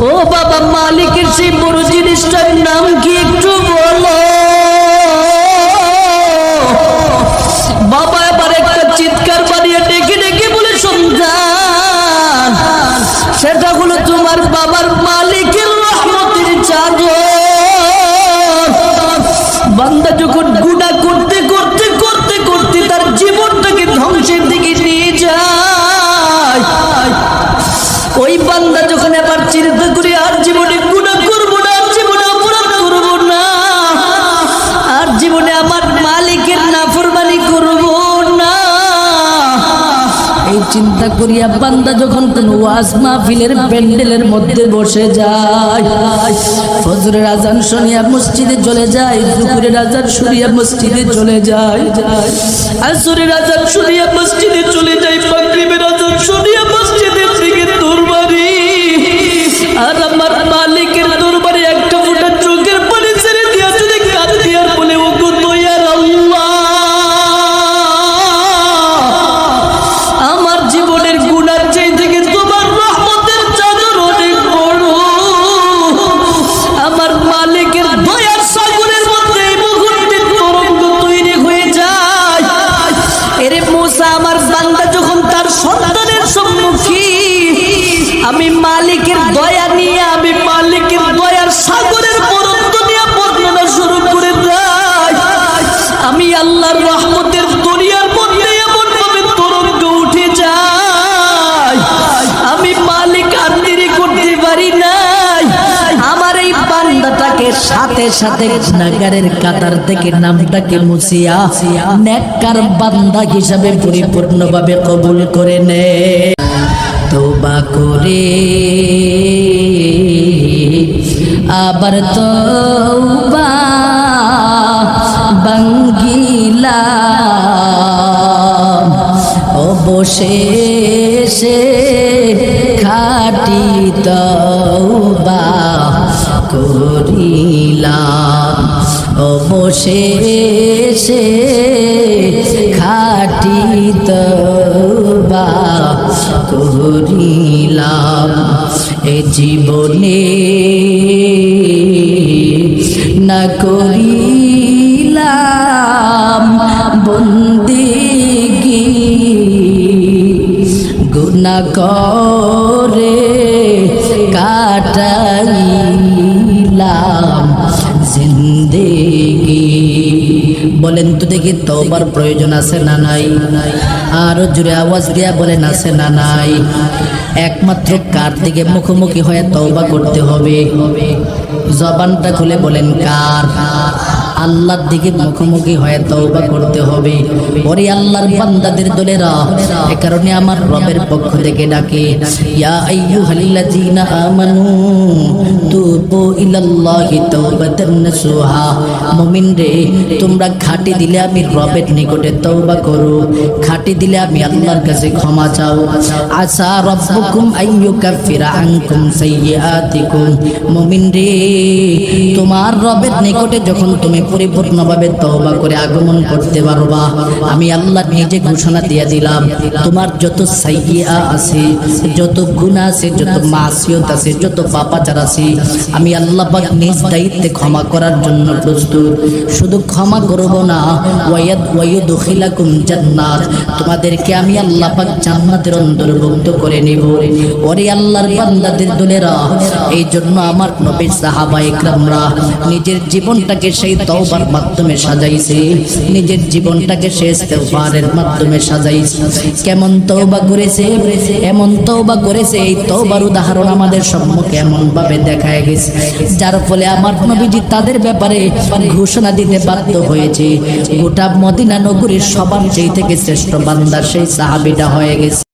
ও বাবা, মালিকের সেই বড় জিনিসটার নাম কি একটু বলো। বাবা এবার একটা চিৎকার বানিয়ে ডেকে ডেকে বলে, সন্তান, সেটা হলো তোমার বাবার মালিকের রহমতের চাদর। বান্দা যখন গুনাহ করতে করতে করতে করতে তার জীবনটাকে ধ্বংসের দিকে নিয়ে যায়, ওই বান্দা যখন এবার চিন্তা করে আর জীবনে গুনাহ করবো না, আর জীবনে অপরাধ করবো না, আর জীবনে আমার মালিকের নাফরমানি করবো না, এই চিন্তা করিয়া বান্দা যখন কোন ওয়াজ মাহফিলের প্যান্ডেলের মধ্যে বসে যায়, ফজরের আজান শুনিয়া মসজিদে চলে যায়, দুপুরের আজান শুনিয়া মসজিদে চলে যায়, আসরের আজান শুনিয়া মসজিদে চলে যায়, মাগরিবের আজান শুনিয়া মসজিদের দিকে দরবারি, আর আমার মালিকের দরবারে একটা ফোঁটা চোখের পানি ছেড়ে দিয়া যদি কাঁদতে আর বলে, ও গো দয়ার আল্লাহ, আমার জীবনের গুনার চাই থেকে তোমার রহমতের চাদর অনেক বড়, আমার মালিকের দয়ার সাগরের মধ্যে এই মুহূর্তে তরঙ্গ তৈরি হয়ে যায়। এরে মুসা, আমার বান্দা যখন তার সন্তানের সম্মুখীন আমি মালিকের দয়া নিয়ে, আমি মালিকের দয়ার সাগরের বরত্ব নিয়ে বর্ণনা শুরু করে দেয়, আমি আল্লাহর রহমতের দরিয়ার মধ্যে এমন ভাবে তরঙ্গ উঠে যায়, আমি মালিক আর দেরি করতে পারি নাই, আমার এই বান্দাটাকে সাথে সাথে গুনাহগারের কাতার থেকে নামটাকে মুছিয়া নেককার বান্দা হিসাবে পরিপূর্ণভাবে কবুল করে নেয়। তওবা করে আবার তওবা ভাঙ্গিলাম, অবশেষে খাঁটি তওবা করিলাম, অবশেষে খাঁটি তওবা করিলাম, এ জীবনে না করিলাম বন্দেগী, গুনাহ করে কাটাইলাম জিন্দেগি। বলেন তো দেখি, তওবার প্রয়োজন আছে না নাই? আরো জোরে আওয়াজ দিয়া বলেন, আছে না নাই? একমাত্র কার দিকে মুখোমুখি হয়ে তওবা করতে হবে? জবানটা খুলে বলেন, কার? আল্লাহর দিকে মুখোমুখি হয়ে তওবা করতে হবে। ওরে আল্লাহর বান্দাদের দলেরা, এ কারণে আমার রবের পক্ষ থেকে ডাকে, ইয়া আইয়ুহাল্লাযীনা আমানু তুবু ইলাল্লাহি তাওবাতান নাসুহা। মুমিন রে, তোমরা খাঁটি দিলে আমি রবের নিকটে তওবা করো, খাঁটি দিলে আমি আল্লাহর কাছে ক্ষমা চাও। আসা রাব্বুকুম আইয়ুকাফিরা আনকুম সাইয়্যাতিকুম। মুমিন রে, তোমার রবের নিকটে যখন তুমি পরিপূর্ণভাবে তওবা করে আগমন করতে পারবা, আমি আল্লাহ নিজে ঘোষণা দিয়ে দিলাম, তোমার যত সাইয়্যা আছে, যত গুনাহ আছে, যত মাসিয়ত আছে, যত পাপাচার আছে, আমি আল্লাহ পাক নিজ দায়িত্বে ক্ষমা করার জন্য প্রস্তুত। শুধু ক্ষমা করব না, ওয়ায়ুদখিলাকুম জান্নাত, তোমাদেরকে আমি আল্লাহ পাক জান্নাতের অন্তর্ভুক্ত করে নেব। ওরে আল্লাহর বান্দাদের দলেরা, এই জন্য আমার নবী সাহাবায়ে কেরামরা নিজের জীবনটাকে সেই তওবার মাধ্যমে সাজাইছে, নিজের জীবনটাকে সেই ইস্তেগফারের মাধ্যমে সাজাইছে। কেমন তওবা করেছে, এমন তওবা করেছে, এই তওবার উদাহরণ আমাদের সম্মুখে এমন ভাবে দেখায় গেছে, যার ফলে আমার নবীজি তাদের ব্যাপারে ঘোষণা দিতে বাধ্য হয়েছে, গোটা মদিনা নগরীর সবার চেয়ে থেকে শ্রেষ্ঠ বান্দা সেই সাহাবীটা হয়ে গেছে।